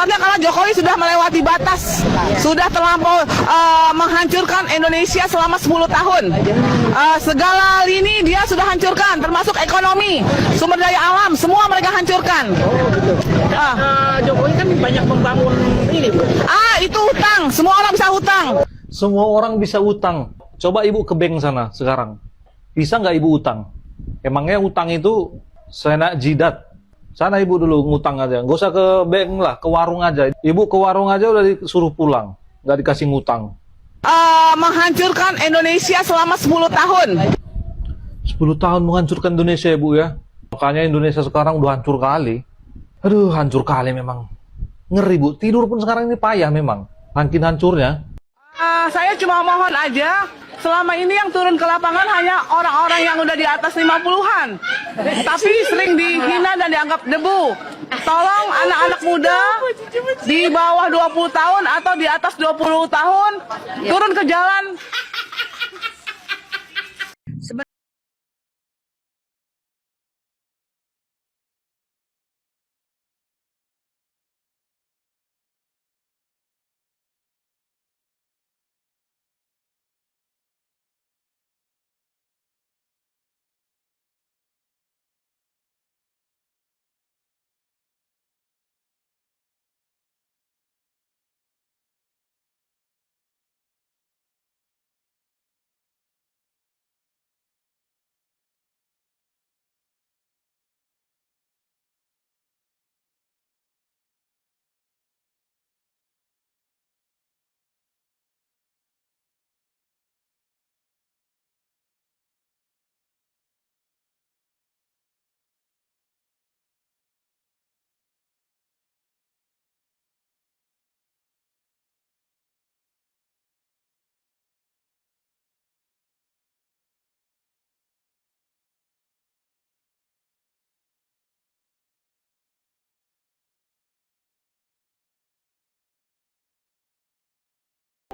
Alasannya karena Jokowi sudah melewati batas, sudah terlampau menghancurkan Indonesia selama 10 tahun. Segala lini dia sudah hancurkan, termasuk ekonomi, sumber daya alam, semua mereka hancurkan. Jokowi kan banyak membangun ini, Bu. Itu hutang, semua orang bisa hutang. Semua orang bisa utang. Coba ibu ke bank sana sekarang. Bisa nggak ibu utang? Emangnya utang itu seenak jidat? Sana ibu dulu ngutang aja. Nggak usah ke bank lah, ke warung aja. Ibu ke warung aja udah disuruh pulang. Nggak dikasih ngutang. Menghancurkan Indonesia selama 10 tahun. 10 tahun menghancurkan Indonesia ibu ya. Makanya Indonesia sekarang udah hancur kali. Aduh, hancur kali memang. Ngeri bu, tidur pun sekarang ini payah memang. Makin hancurnya. Saya cuma mohon aja, selama ini yang turun ke lapangan hanya orang-orang yang udah di atas 50-an. Tapi sering dihina dan dianggap debu. Tolong anak-anak muda di bawah 20 tahun atau di atas 20 tahun turun ke jalan.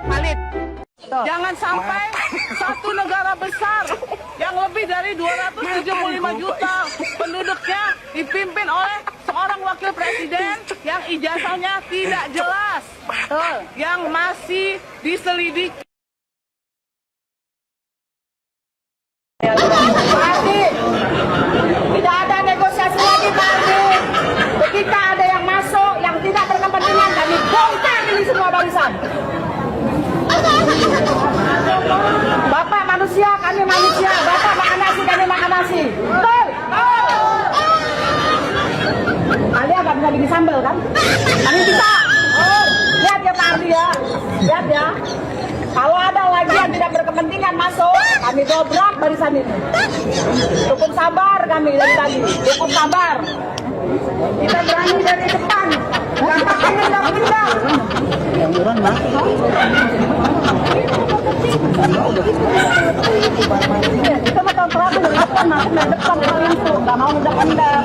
Khalid, jangan sampai satu negara besar yang lebih dari 275 juta penduduknya dipimpin oleh seorang wakil presiden yang ijazahnya tidak jelas, yang masih diselidiki. Tidak ada negosiasi lagi, Pak Ardi. Ketika ada yang masuk yang tidak berkepentingan, kami bongkar ini semua barisan. Bapak manusia, kami manusia. Bapak makan nasi, kami makan nasi. Betul? Kalian nggak bisa bikin sambal kan? Kami bisa. Lihat ya Pak Ardi ya. Lihat ya. Kalau ada lagi yang tidak berkepentingan masuk, kami dobrak barisan ini. Cukup sabar kami dari tadi. Cukup sabar. Kita berani dari depan. Tanpa pindah-pindah. Kita mau tahu terakhir dari depan, masuk dari depan kalian tuh. Gak mau undang-undang.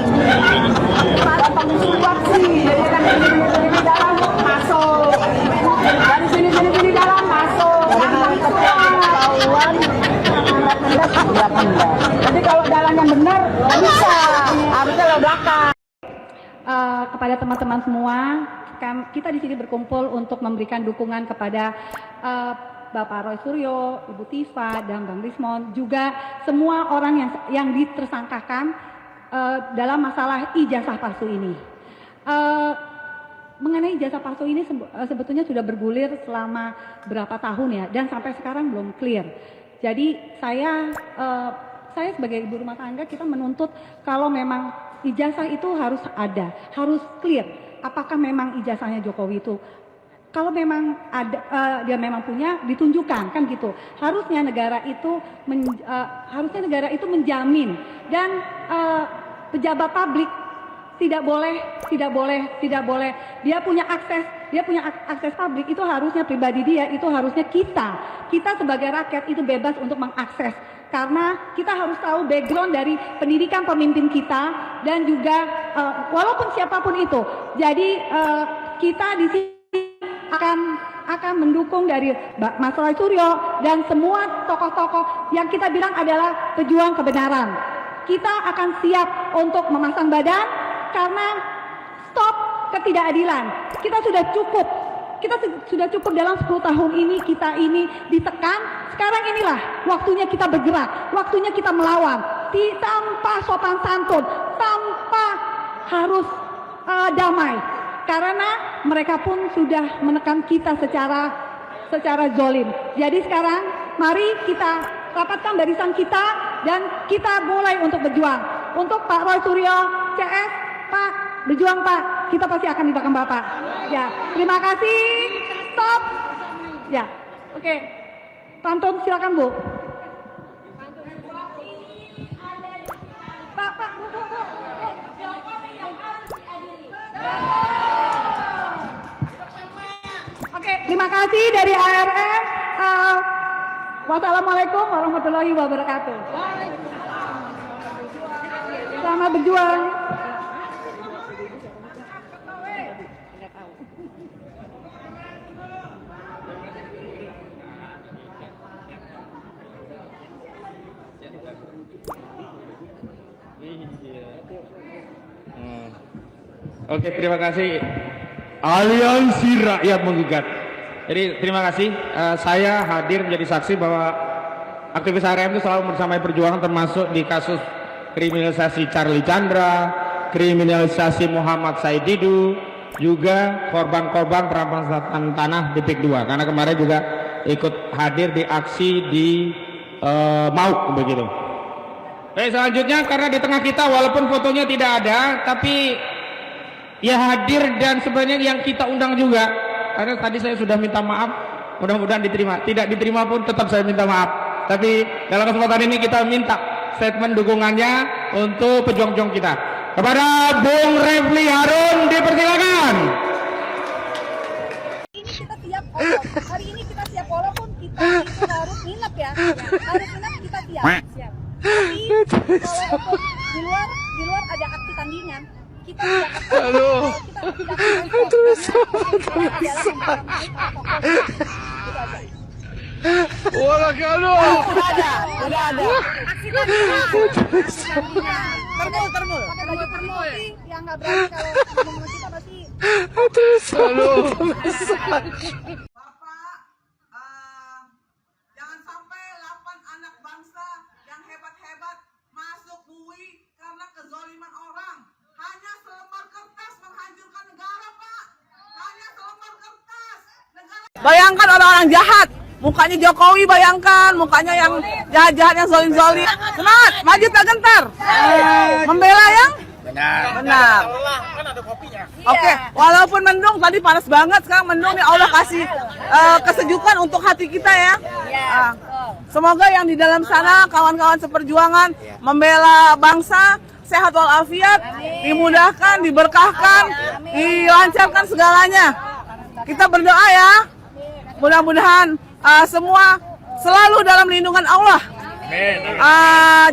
Gampang disuaksi. Jadi kan ini dalam masuk. Dari sini dalam masuk. Jadi kalau jalannya benar, bisa. Harusnya lo belakang. Kepada teman-teman semua, kita di sini berkumpul untuk memberikan dukungan kepada Bapak Roy Suryo, Ibu Tifa, dan Bang Rismon, juga semua orang yang ditersangkakan dalam masalah ijazah palsu ini. Mengenai ijazah palsu ini sebetulnya sudah bergulir selama berapa tahun ya, dan sampai sekarang belum clear. Jadi saya sebagai ibu rumah tangga, kita menuntut kalau memang ijazah itu harus ada, harus clear. Apakah memang ijazahnya Jokowi itu, kalau memang ada, dia memang punya, ditunjukkan kan gitu. Harusnya negara itu menjamin, dan pejabat publik tidak boleh dia punya akses publik, itu harusnya pribadi dia, itu harusnya kita sebagai rakyat itu bebas untuk mengakses, karena kita harus tahu background dari pendidikan pemimpin kita, dan juga walaupun siapapun itu. Jadi kita di sini akan mendukung dari Mas Roy Suryo dan semua tokoh-tokoh yang kita bilang adalah pejuang kebenaran. Kita akan siap untuk memasang badan, karena stop ketidakadilan. Kita sudah cukup. Kita sudah cukup dalam 10 tahun ini, kita ini ditekan. Sekarang inilah waktunya kita bergerak, waktunya kita melawan. Tanpa sopan santun, tanpa harus damai. Karena mereka pun sudah menekan kita secara zolim. Jadi sekarang mari kita rapatkan barisan kita dan kita mulai untuk berjuang. Untuk Pak Roy Suryo, CS, Pak, berjuang Pak, kita pasti akan di belakang Bapak. Ya, terima kasih. Stop. Ya, oke. Pantun silakan Bu. Pak, Bu. Oke, terima kasih dari ARM. Wassalamualaikum warahmatullahi wabarakatuh. Selamat berjuang. Oke, terima kasih. Aliansi Rakyat Menggugat. Jadi terima kasih. Saya hadir menjadi saksi bahwa aktivis ARM itu selalu bersamai perjuangan, termasuk di kasus kriminalisasi Charlie Chandra, kriminalisasi Muhammad Said Didu, juga korban-korban perampasan tanah di PIK 2. Karena kemarin juga ikut hadir di aksi di Mauk begitu. Baik, selanjutnya karena di tengah kita walaupun fotonya tidak ada, tapi ya hadir dan sebenarnya yang kita undang juga. Karena tadi saya sudah minta maaf, mudah-mudahan diterima. Tidak diterima pun tetap saya minta maaf. Tapi dalam kesempatan ini kita minta statement dukungannya untuk pejuang-pejuang kita. Kepada Bung Refli Harun dipersilakan. Ini kita siap hari ini kita siap walaupun kita itu harus nginep ya. Harus nginep kita siap. Tapi walaupun di luar ada aksi tandingan, kita tidak Udah ada. aksi tandingan. Termul. Pakai baju termul yang nggak berani kalau ngomong kita pasti. Bapak, jangan sampai 8 anak bangsa yang hebat-hebat masuk bui karena kezaliman orang. Hanya selembar kertas menghancurkan negara, Pak. Hanya selembar kertas. Bayangkan orang-orang jahat. Mukanya Jokowi, bayangkan mukanya yang jahat-jahat, yang zolim-zolim. Semangat, maju tak gentar. Membela yang benar. Oke, walaupun mendung tadi panas banget, sekarang mendung nih, Allah kasih kesejukan untuk hati kita ya. Semoga yang di dalam sana kawan-kawan seperjuangan membela bangsa sehat walafiat, dimudahkan, diberkahkan, dilancarkan segalanya. Kita berdoa ya, mudah-mudahan semua selalu dalam lindungan Allah.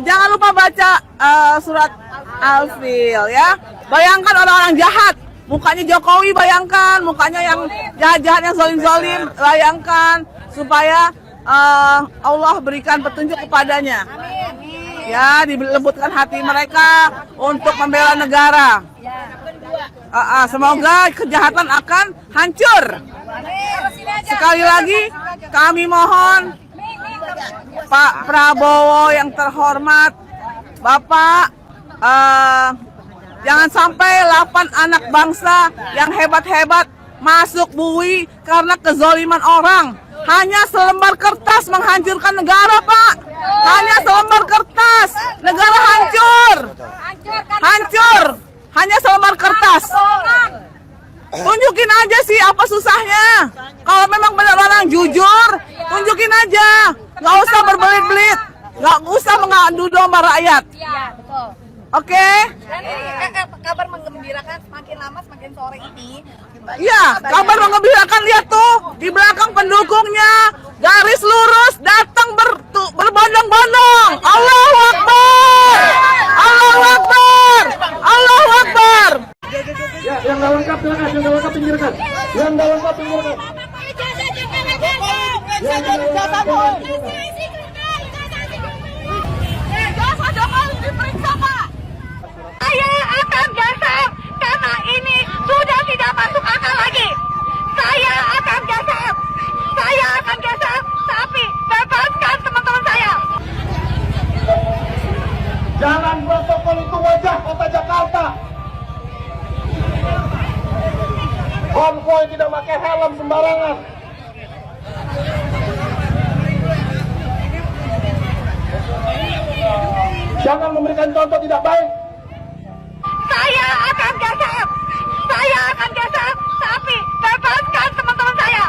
Jangan lupa baca surat Al-Fil ya. Bayangkan orang-orang jahat, mukanya Jokowi, bayangkan mukanya yang jahat-jahat, yang zolim-zolim, bayangkan supaya Allah berikan petunjuk kepadanya. Ya, dilembutkan hati mereka untuk membela negara. Semoga kejahatan akan hancur. Sekali lagi kami mohon Pak Prabowo yang terhormat, Bapak, jangan sampai 8 anak bangsa yang hebat-hebat masuk bui karena kezoliman orang. Hanya selembar kertas menghancurkan negara, Pak. Hanya selembar kertas, negara hancur. Hancur. Hanya selembar kertas. Tunjukin aja sih apa susahnya. Kalau memang benar-benar jujur, tunjukin aja. Nggak usah berbelit-belit. Nggak usah mengadu domba rakyat. Iya, betul. Oke? Dan ini kabar menggembirakan semakin lama semakin sore ini. Iya, kabar mengembirakan, lihat tuh di belakang pendukungnya garis lurus datang berbondong-bondong. Allahu Akbar. Allahu Akbar. Allahu Akbar. Ya, yang nggak lengkap silakan, yang nggak lengkap pinggirkan. Yang nggak lengkap pinggirkan. Saya akan datang karena ini sudah Jalan protokol itu wajah kota Jakarta. Konvoy tidak pakai helm sembarangan. Jangan memberikan contoh tidak baik. Saya akan geser. Saya akan geser, tapi bebaskan teman-teman saya.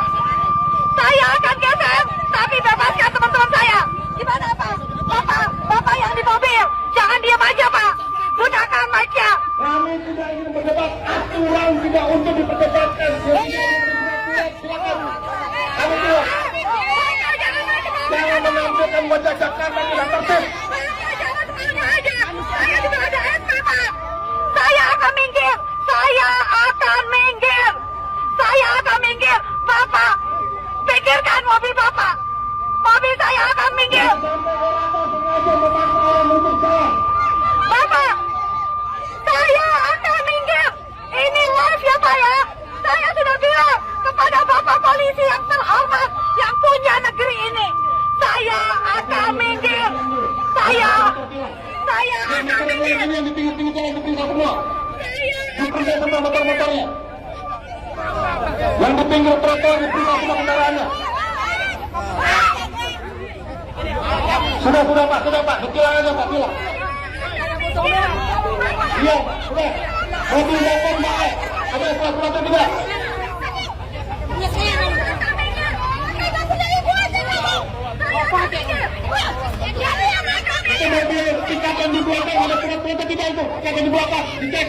Saya akan geser, tapi bebaskan teman-teman saya. Gimana Pak? Bapak yang di mobil, jangan diam aja Pak. Gunakan mic-nya. Kami tidak ingin berdebat, aturan tidak untuk diperdebatkan. Silakan. Kami tidak. Jangan menampilkan wajah Jakarta tidak tertib. Saya tidak ada SP Pak. Saya akan minggir. Saya akan minggir. Saya akan minggir. Bapak, pikirkan mobil Bapak. Mobil saya akan minggir. Bapak, saya akan minggir. Ini live ya Pak ya. Saya sudah bilang kepada Bapak polisi yang terhormat yang punya negeri ini. Saya akan minggir. Saya akan minggir. Ini yang di pinggir-pinggir jalan, di pinggir semua. Diperiksa semua motor-motornya. Yang di pinggir trotoar, diperiksa semua kendaraannya. Sudah Pak, ditilang aja Pak, tilang. Iya, sudah. Mobil motor pakai. Ada surat-surat atau tidak? Itu mobil tiket yang di belakang, ada surat-surat atau tidak itu? Tiket yang di belakang, dicek.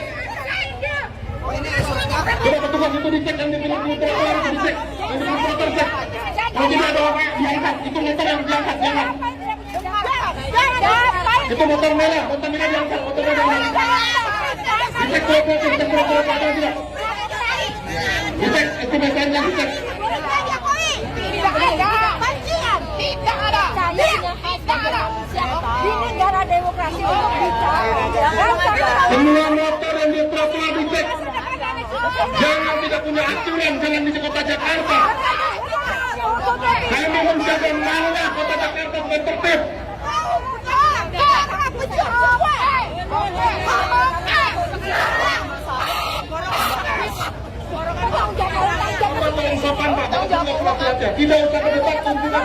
Sudah petugas itu dicek, yang di pinggir trotoar itu dicek. Yang di pinggir trotoar cek. Kalau tidak ada orang diangkat, itu motor yang diangkat, jangan. Itu motor merah diangkat, motor merah diangkat. Dicek trotoar atau tidak? Dicek, itu mesin yang dicek. Tidak ada. Di negara demokrasi untuk bicara. Semua motor yang di trotoar dicek. Jangan tidak punya aturan, jangan di kota Jakarta. Kami menjaga mana kota Jakarta dengan tertib. Tidak usah berdebat, tunjukkan